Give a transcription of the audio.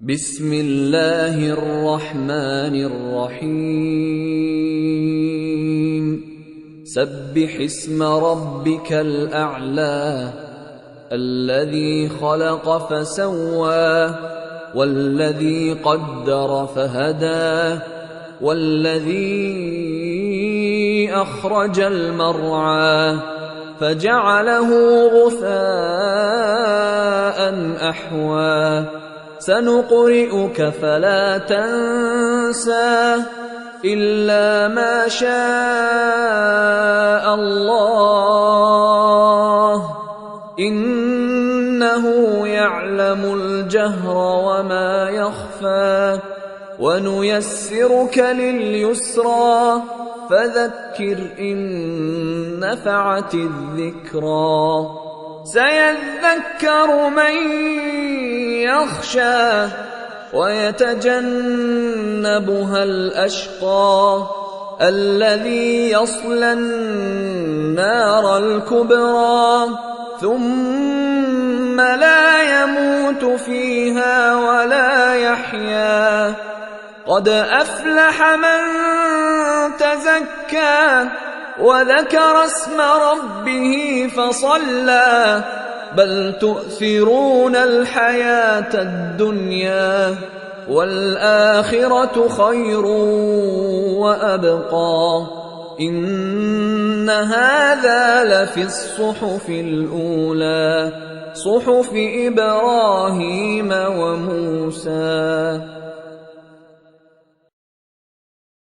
बिस्मिल्लाहिर रहमानिर रहीम। सब्बिहिस्म रब्बिकल अअला अल्लज़ी खलक़ फसव्वा वल्लज़ी क़द्दर फहदा वल्लज़ी अख़रजल मर्आ फजअलहु गुसाअन अहवा सनुक़रिउक फला तंसा इल्ला मा शाअ अल्लाह इन्नहु यअलमुल जहर वमा यख़फा वनुयस्सिरुक लिलयुस्रा फذكر إن نفعت الذكرى سيذكر من يخشى ويتجنبها الأشقى الذي يصلى النار الكبرى ثم لا يموت فيها ولا يحيا قد أفلح من تزكى وذكر اسم ربه فصلى بل تؤثرون الحياة الدنيا والآخرة خير وأبقى إن هذا لفي الصحف الأولى صحف إبراهيم وموسى